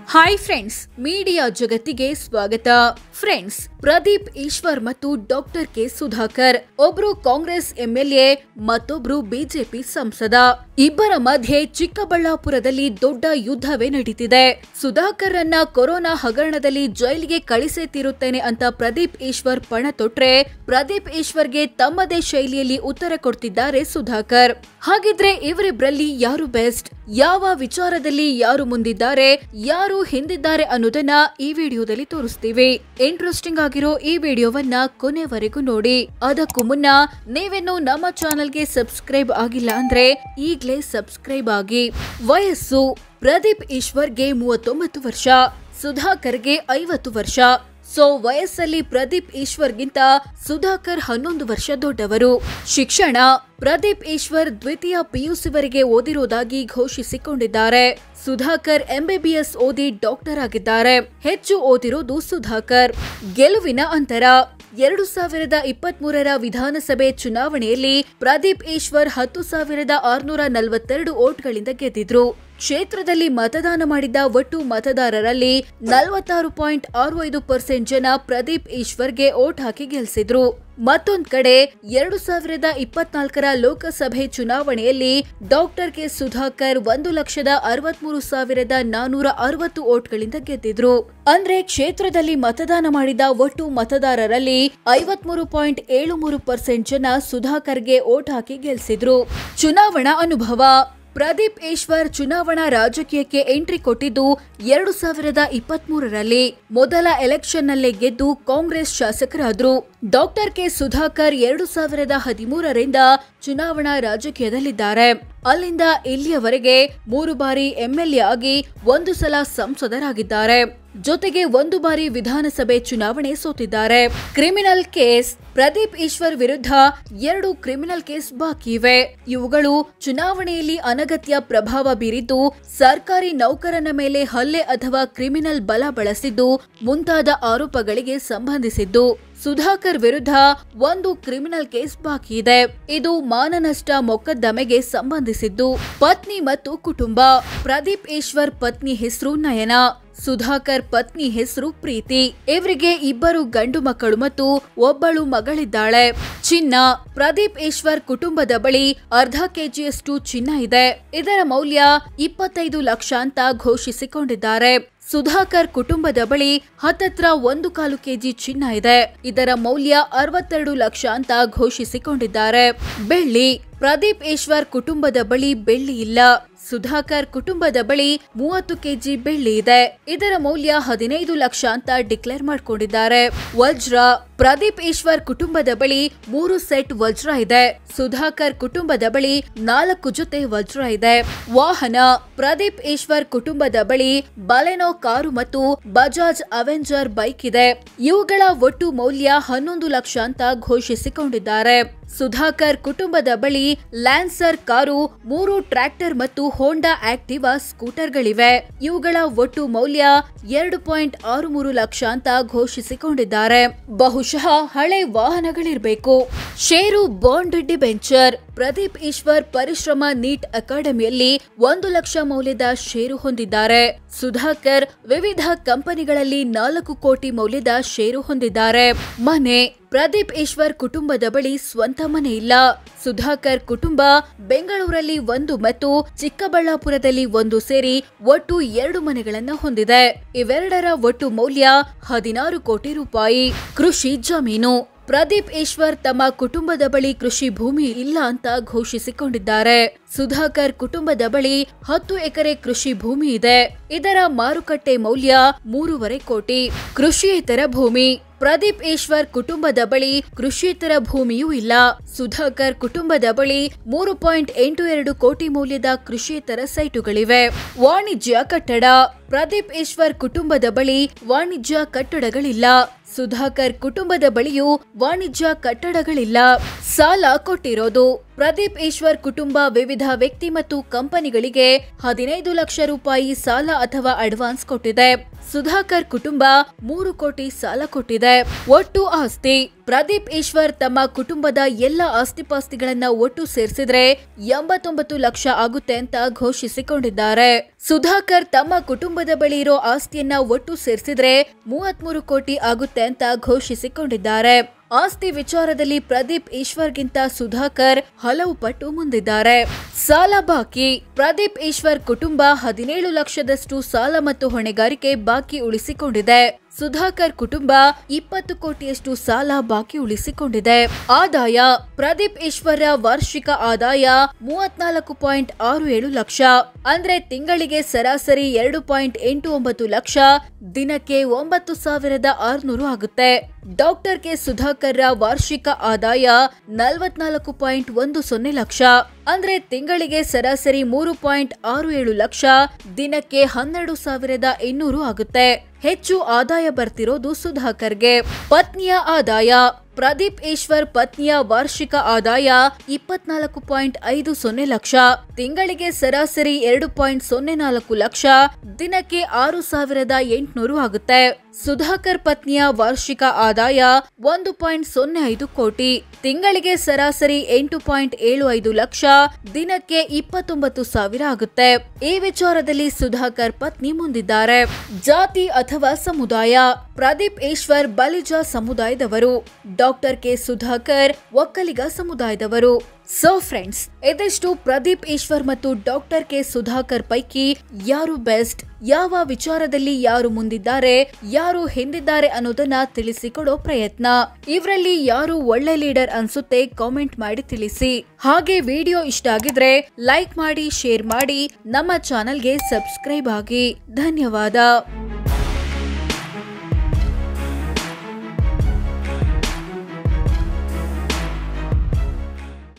Hi friends, media ಜಗತ್ತಿಗೆ ಸ್ವಾಗತ. Friends, Pradeep Eshwar ಮತ್ತು ಡಾಕ್ಟರ್ ಕೆ ಸುಧಾಕರ್, ಒಬ್ರು ಕಾಂಗ್ರೆಸ್ ಎಂಎಲ್ಎ, ಮತ್ತೊಬ್ರು ಬಿಜೆಪಿ ಸಂಸದ. ಇಬ್ಬರ ಮಧ್ಯೆ ಚಿಕ್ಕಬಳ್ಳಾಪುರದಲ್ಲಿ ದೊಡ್ಡ ಯುದ್ಧವೇ ನಡೀತಿದೆ. ಸುಧಾಕರ್ ರನ್ನ ಕೊರೋನಾ ಹಗರಣದಲ್ಲಿ ಜೈಲಿಗೆ ಕಳಿಸೇ ತೀರುತ್ತೇನೆ ಅಂತ ಪ್ರದೀಪ್ ಈಶ್ವರ್ ಪಣ ತೊಟ್ರೆ, ಪ್ರದೀಪ್ ಈಶ್ವರ್ಗೆ ತಮ್ಮದೇ ಶೈಲಿಯಲ್ಲಿ ಉತ್ತರ ಕೊಡ್ತಿದ್ದಾರೆ ಸುಧಾಕರ್. ಹಾಗಿದ್ರೆ ಇವರಿಬ್ರಲ್ಲಿ ಯಾರು ಬೆಸ್ಟ್, ಯಾವ ವಿಚಾರದಲ್ಲಿ ಯಾರು ಮುಂದಿದ್ದಾರೆ, ಯಾರು ಹಿಂದಿದ್ದಾರೆ ಅನ್ನೋದನ್ನ ಈ ವಿಡಿಯೋದಲ್ಲಿ ತೋರಿಸ್ತೀವಿ. ಇಂಟ್ರೆಸ್ಟಿಂಗ್ ಆಗಿರೋ ಈ ವಿಡಿಯೋವನ್ನ ಕೊನೆವರೆಗೂ ನೋಡಿ. ಅದಕ್ಕೂ ಮುನ್ನ ನೀವೇನು ನಮ್ಮ ಚಾನೆಲ್ಗೆ ಸಬ್ಸ್ಕ್ರೈಬ್ ಆಗಿಲ್ಲ ಅಂದ್ರೆ ಈಗ್ಲೇ ಸಬ್ಸ್ಕ್ರೈಬ್ ಆಗಿ. ವಯಸ್ಸು: ಪ್ರದೀಪ್ ಈಶ್ವರ್ಗೆ 39 ವರ್ಷ, ಸುಧಾಕರ್ಗೆ 50 ವರ್ಷ. ವಯಸ್ಸಲ್ಲಿ ಪ್ರದೀಪ್ ಈಶ್ವರ್ಗಿಂತ ಸುಧಾಕರ್ 11 ವರ್ಷ ದೊಡ್ಡವರು. ಶಿಕ್ಷಣ: ಪ್ರದೀಪ್ ಈಶ್ವರ್ ದ್ವಿತೀಯ ಪಿಯುಸಿವರೆಗೆ ಓದಿರುವುದಾಗಿ ಘೋಷಿಸಿಕೊಂಡಿದ್ದಾರೆ. ಸುಧಾಕರ್ ಎಂಬಿಬಿಎಸ್ ಓದಿ ಡಾಕ್ಟರ್ ಆಗಿದ್ದಾರೆ. ಹೆಚ್ಚು ಓದಿರೋದು ಸುಧಾಕರ್. ಗೆಲುವಿನ ಅಂತರ: 2023ರ ವಿಧಾನಸಭೆ ಚುನಾವಣೆಯಲ್ಲಿ ಪ್ರದೀಪ್ ಈಶ್ವರ್ 10,642 ವೋಟ್ಗಳಿಂದ ಗೆದ್ದಿದ್ರು. ಕ್ಷೇತ್ರದಲ್ಲಿ ಮತದಾನ ಮಾಡಿದ ಒಟ್ಟು ಮತದಾರರಲ್ಲಿ 46.65% ಜನ ಪ್ರದೀಪ್ ಈಶ್ವರ್ಗೆ ವೋಟ್ ಹಾಕಿ ಗೆಲ್ಲಿಸಿದ್ರು. ಮತ್ತೊಂದ್ ಕಡೆ 2024ರ ಲೋಕಸಭೆ ಚುನಾವಣೆಯಲ್ಲಿ ಡಾಕ್ಟರ್ ಕೆ ಸುಧಾಕರ್ 1,63,460 ವೋಟ್ಗಳಿಂದ ಗೆದ್ದಿದ್ರು. ಅಂದ್ರೆ ಕ್ಷೇತ್ರದಲ್ಲಿ ಮತದಾನ ಮಾಡಿದ ಒಟ್ಟು ಮತದಾರರಲ್ಲಿ 53.73% ಜನ ಸುಧಾಕರ್ಗೆ ವೋಟ್ ಹಾಕಿ ಗೆಲ್ಲಿಸಿದ್ರು. ಚುನಾವಣಾ ಅನುಭವ: ಪ್ರದೀಪ್ ಈಶ್ವರ್ ಚುನಾವಣಾ ರಾಜಕೀಯಕ್ಕೆ ಎಂಟ್ರಿ ಕೊಟ್ಟಿದ್ದು 2023ರಲ್ಲಿ. ಮೊದಲ ಎಲೆಕ್ಷನ್ನಲ್ಲೇ ಗೆದ್ದು ಕಾಂಗ್ರೆಸ್ ಶಾಸಕರಾದ್ರು. ಡಾಕ್ಟರ್ ಕೆ ಸುಧಾಕರ್ 2013ರಿಂದ ಚುನಾವಣಾ ರಾಜಕೀಯದಲ್ಲಿದ್ದಾರೆ. ಅಲ್ಲಿಂದ ಇಲ್ಲಿಯವರೆಗೆ 3 ಬಾರಿ ಎಂಎಲ್ಎ ಆಗಿ 1 ಸಲ ಸಂಸದರಾಗಿದ್ದಾರೆ. ಜೊತೆಗೆ 1 ಬಾರಿ ವಿಧಾನಸಭೆ ಚುನಾವಣೆ ಸೋತಿದ್ದಾರೆ. ಕ್ರಿಮಿನಲ್ ಕೇಸ್: ಪ್ರದೀಪ್ ಈಶ್ವರ್ ವಿರುದ್ಧ 2 ಕ್ರಿಮಿನಲ್ ಕೇಸ್ ಬಾಕಿ ಇವೆ. ಇವುಗಳು ಚುನಾವಣೆಯಲ್ಲಿ ಅನಗತ್ಯ ಪ್ರಭಾವ ಬೀರಿದ್ದು, ಸರ್ಕಾರಿ ನೌಕರನ ಮೇಲೆ ಹಲ್ಲೆ ಅಥವಾ ಕ್ರಿಮಿನಲ್ ಬಲ ಬಳಸಿದ್ದು ಮುಂತಾದ ಆರೋಪಗಳಿಗೆ ಸಂಬಂಧಿಸಿದ್ದು. ಸುಧಾಕರ್ ವಿರುದ್ಧ 1 ಕ್ರಿಮಿನಲ್ ಕೇಸ್ ಬಾಕಿ ಇದೆ. ಇದು ಮಾನನಷ್ಟ ಮೊಕದ್ದಮೆಗೆ ಸಂಬಂಧಿಸಿದ್ದು. ಪತ್ನಿ ಮತ್ತು ಕುಟುಂಬ: ಪ್ರದೀಪ್ ಈಶ್ವರ್ ಪತ್ನಿ ಹೆಸರು ನಯನ, ಸುಧಾಕರ್ ಪತ್ನಿ ಹೆಸರು ಪ್ರೀತಿ. ಇವರಿಗೆ 2 ಗಂಡು ಮಕ್ಕಳು ಮತ್ತು ಒಬ್ಬಳು ಮಗಳಿದ್ದಾಳೆ. ಚಿನ್ನ: ಪ್ರದೀಪ್ ಈಶ್ವರ್ ಕುಟುಂಬದ ಬಳಿ ಅರ್ಧ ಕೆಜಿಯಷ್ಟು ಚಿನ್ನ ಇದೆ. ಇದರ ಮೌಲ್ಯ 25 ಲಕ್ಷ ಅಂತ ಘೋಷಿಸಿಕೊಂಡಿದ್ದಾರೆ. ಸುಧಾಕರ್ ಕುಟುಂಬದ ಬಳಿ ಹತ್ತತ್ರ 1/4 ಕೆಜಿ ಚಿನ್ನ ಇದೆ. ಇದರ ಮೌಲ್ಯ 62 ಲಕ್ಷ ಅಂತ ಘೋಷಿಸಿಕೊಂಡಿದ್ದಾರೆ. ಬೆಳ್ಳಿ: ಪ್ರದೀಪ್ ಈಶ್ವರ್ ಕುಟುಂಬದ ಬಳಿ ಬೆಳ್ಳಿ ಇಲ್ಲ. ಸುಧಾಕರ್ ಕುಟುಂಬದ ಬಳಿ 30 ಕೆಜಿ ಬೆಳ್ಳಿ ಇದೆ. ಇದರ ಮೌಲ್ಯ 15 ಲಕ್ಷ ಅಂತ ಡಿಕ್ಲೇರ್ ಮಾಡಿಕೊಂಡಿದ್ದಾರೆ. ವಜ್ರ: ಪ್ರದೀಪ್ ಈಶ್ವರ್ ಕುಟುಂಬದ ಬಳಿ 3 ಸೆಟ್ ವಜ್ರ ಇದೆ. ಸುಧಾಕರ್ ಕುಟುಂಬದ ಬಳಿ 4 ಜೊತೆ ವಜ್ರ ಇದೆ. ವಾಹನ: ಪ್ರದೀಪ್ ಈಶ್ವರ್ ಕುಟುಂಬದ ಬಳಿ ಬಲೆನೋ ಕಾರು ಮತ್ತು ಬಜಾಜ್ ಅವೆಂಜರ್ ಬೈಕ್ ಇದೆ. ಇವುಗಳ ಒಟ್ಟು ಮೌಲ್ಯ 11 ಲಕ್ಷ ಅಂತ ಘೋಷಿಸಿಕೊಂಡಿದ್ದಾರೆ. ಸುಧಾಕರ್ ಕುಟುಂಬದ ಬಳಿ ಲ್ಯಾನ್ಸರ್ ಕಾರು, 3 ಟ್ರ್ಯಾಕ್ಟರ್ ಮತ್ತು ಹೋಂಡಾ ಆಕ್ಟಿವಾ ಸ್ಕೂಟರ್ಗಳಿವೆ. ಇವುಗಳ ಒಟ್ಟು ಮೌಲ್ಯ 2.63 ಲಕ್ಷ ಅಂತ ಘೋಷಿಸಿಕೊಂಡಿದ್ದಾರೆ. ಬಹುಶಃ ಹಳೆ ವಾಹನಗಳಿರಬೇಕು. ಷೇರು ಬಾಂಡ್ ಡಿಬೆಂಚರ್: ಪ್ರದೀಪ್ ಈಶ್ವರ್ ಪರಿಶ್ರಮ ನೀಟ್ ಅಕಾಡೆಮಿಯಲ್ಲಿ 1 ಲಕ್ಷ ಮೌಲ್ಯದ ಷೇರು ಹೊಂದಿದ್ದಾರೆ. ಸುಧಾಕರ್ ವಿವಿಧ ಕಂಪನಿಗಳಲ್ಲಿ 4 ಕೋಟಿ ಮೌಲ್ಯದ ಷೇರು ಹೊಂದಿದ್ದಾರೆ. ಮನೆ: ಪ್ರದೀಪ್ ಈಶ್ವರ್ ಕುಟುಂಬದ ಬಳಿ ಸ್ವಂತ ಮನೆ ಇಲ್ಲ. ಸುಧಾಕರ್ ಕುಟುಂಬ ಬೆಂಗಳೂರಲ್ಲಿ 1 ಮತ್ತು ಚಿಕ್ಕಬಳ್ಳಾಪುರದಲ್ಲಿ 1 ಸೇರಿ ಒಟ್ಟು 2 ಮನೆಗಳನ್ನು ಹೊಂದಿದೆ. ಇವೆರಡರ ಒಟ್ಟು ಮೌಲ್ಯ 16 ಕೋಟಿ ರೂಪಾಯಿ. ಕೃಷಿ ಜಮೀನು: ಪ್ರದೀಪ್ ಈಶ್ವರ್ ತಮ್ಮ ಕುಟುಂಬದ ಬಳಿ ಕೃಷಿ ಭೂಮಿ ಇಲ್ಲ ಅಂತ ಘೋಷಿಸಿಕೊಂಡಿದ್ದಾರೆ. ಸುಧಾಕರ್ ಕುಟುಂಬದ ಬಳಿ 10 ಎಕರೆ ಕೃಷಿ ಭೂಮಿ ಇದೆ. ಇದರ ಮಾರುಕಟ್ಟೆ ಮೌಲ್ಯ 3.5 ಕೋಟಿ. ಕೃಷಿಯೇತರ ಭೂಮಿ: ಪ್ರದೀಪ್ ಈಶ್ವರ್ ಕುಟುಂಬದ ಬಳಿ ಕೃಷಿಯೇತರ ಭೂಮಿಯೂ ಇಲ್ಲ. ಸುಧಾಕರ್ ಕುಟುಂಬದ ಬಳಿ 3.82 ಕೋಟಿ ಮೌಲ್ಯದ ಕೃಷಿಯೇತರ ಸೈಟುಗಳಿವೆ. ವಾಣಿಜ್ಯ ಕಟ್ಟಡ: ಪ್ರದೀಪ್ ಈಶ್ವರ್ ಕುಟುಂಬದ ಬಳಿ ವಾಣಿಜ್ಯ ಕಟ್ಟಡಗಳಿಲ್ಲ. ಸುಧಾಕರ್ ಕುಟುಂಬದ ಬಳಿಯೂ ವಾಣಿಜ್ಯ ಕಟ್ಟಡಗಳಿಲ್ಲ. ಸಾಲ ಕೊಟ್ಟಿರೋದು: ಪ್ರದೀಪ್ ಈಶ್ವರ್ ಕುಟುಂಬ ವಿವಿಧ ವ್ಯಕ್ತಿ ಮತ್ತು ಕಂಪನಿಗಳಿಗೆ 15 ಲಕ್ಷ ರೂಪಾಯಿ ಸಾಲ ಅಥವಾ ಅಡ್ವಾನ್ಸ್ ಕೊಟ್ಟಿದೆ. ಸುಧಾಕರ್ ಕುಟುಂಬ 3 ಕೋಟಿ ಸಾಲ ಕೊಟ್ಟಿದೆ. ಒಟ್ಟು ಆಸ್ತಿ ಪ್ರದೀಪ್ ಈಶ್ವರ್ ತಮ್ಮ ಕುಟುಂಬದ ಎಲ್ಲ ಆಸ್ತಿಪಾಸ್ತಿಗಳನ್ನ ಒಟ್ಟು ಸೇರಿಸಿದ್ರೆ 89 ಲಕ್ಷ ಆಗುತ್ತೆ ಅಂತ ಘೋಷಿಸಿಕೊಂಡಿದ್ದಾರೆ. ಸುಧಾಕರ್ ತಮ್ಮ ಕುಟುಂಬದ ಬಳಿ ಇರೋ ಆಸ್ತಿಯನ್ನ ಒಟ್ಟು ಸೇರಿಸಿದ್ರೆ 33 ಕೋಟಿ ಆಗುತ್ತೆ ಅಂತ ಘೋಷಿಸಿಕೊಂಡಿದ್ದಾರೆ. ಆಸ್ತಿ ವಿಚಾರದಲ್ಲಿ ಪ್ರದೀಪ್ ಈಶ್ವರ್ಗಿಂತ ಸುಧಾಕರ್ ಹಲವು ಪಟ್ಟು ಮುಂದಿದ್ದಾರೆ. ಸಾಲ ಬಾಕಿ ಪ್ರದೀಪ್ ಈಶ್ವರ್ ಕುಟುಂಬ 17 ಲಕ್ಷದಷ್ಟು ಸಾಲ ಮತ್ತು ಹೊಣೆಗಾರಿಕೆ ಬಾಕಿ ಉಳಿಸಿಕೊಂಡಿದೆ. ಸುಧಾಕರ್ ಕುಟುಂಬ 20 ಕೋಟಿಯಷ್ಟು ಸಾಲ ಬಾಕಿ ಉಳಿಸಿಕೊಂಡಿದೆ. ಆದಾಯ ಪ್ರದೀಪ್ ಈಶ್ವರ ವಾರ್ಷಿಕ ಆದಾಯ 34.67 ಲಕ್ಷ, ಅಂದ್ರೆ ತಿಂಗಳಿಗೆ ಸರಾಸರಿ 2.89 ಲಕ್ಷ, ದಿನಕ್ಕೆ 9,600 ಆಗುತ್ತೆ. ಡಾಕ್ಟರ್ ಕೆ ಸುಧಾಕರ್ ವಾರ್ಷಿಕ ಆದಾಯ 44.10 ಲಕ್ಷ, ಅಂದ್ರೆ ತಿಂಗಳಿಗೆ ಸರಾಸರಿ 3.67 ಲಕ್ಷ, ದಿನಕ್ಕೆ 12,800 ಆಗುತ್ತೆ. ಹೆಚ್ಚು ಆದಾಯ ಬರ್ತಿರೋದು ಸುಧಾಕರ್ಗೆ. ಪತ್ನಿಯ ಆದಾಯ ಪ್ರದೀಪ್ ಈಶ್ವರ್ ಪತ್ನಿಯ ವಾರ್ಷಿಕ ಆದಾಯ 24.50 ಲಕ್ಷ, ತಿಂಗಳಿಗೆ ಸರಾಸರಿ 2.04 ಲಕ್ಷ, ದಿನಕ್ಕೆ 6,800 ಆಗುತ್ತೆ. ಸುಧಾಕರ್ ಪತ್ನಿಯ ವಾರ್ಷಿಕ ಆದಾಯ 1.05 ಕೋಟಿ, ತಿಂಗಳಿಗೆ ಸರಾಸರಿ 8.75 ಲಕ್ಷ, ದಿನಕ್ಕೆ 29,000 ಆಗುತ್ತೆ. ಈ ವಿಚಾರದಲ್ಲಿ ಸುಧಾಕರ್ ಪತ್ನಿ ಮುಂದಿದ್ದಾರೆ. ಜಾತಿ ಅಥವಾ ಸಮುದಾಯ ಪ್ರದೀಪ್ ಈಶ್ವರ್ ಬಲಿಜ ಸಮುದಾಯದವರು, ಡಾಕ್ಟರ್ ಕೆ ಸುಧಾಕರ್ ಒಕ್ಕಲಿಗ ಸಮುದಾಯದವರು. ಸೊ ಫ್ರೆಂಡ್ಸ್, ಇದಿಷ್ಟು ಪ್ರದೀಪ್ ಈಶ್ವರ್ ಮತ್ತು ಡಾಕ್ಟರ್ ಕೆ ಸುಧಾಕರ್ ಪೈಕಿ ಯಾರು ಬೆಸ್ಟ್, ಯಾವ ವಿಚಾರದಲ್ಲಿ ಯಾರು ಮುಂದಿದ್ದಾರೆ, ಯಾರು ಹಿಂದಿದ್ದಾರೆ ಅನ್ನೋದನ್ನ ತಿಳಿಸಿಕೊಡೋ ಪ್ರಯತ್ನ. ಇವರಲ್ಲಿ ಯಾರು ಒಳ್ಳೆ ಲೀಡರ್ ಅನ್ಸುತ್ತೆ ಕಾಮೆಂಟ್ ಮಾಡಿ ತಿಳಿಸಿ. ಹಾಗೆ ವಿಡಿಯೋ ಇಷ್ಟ ಆಗಿದ್ರೆ ಲೈಕ್ ಮಾಡಿ, ಶೇರ್ ಮಾಡಿ, ನಮ್ಮ ಚಾನೆಲ್ಗೆ ಸಬ್ಸ್ಕ್ರೈಬ್ ಆಗಿ. ಧನ್ಯವಾದ.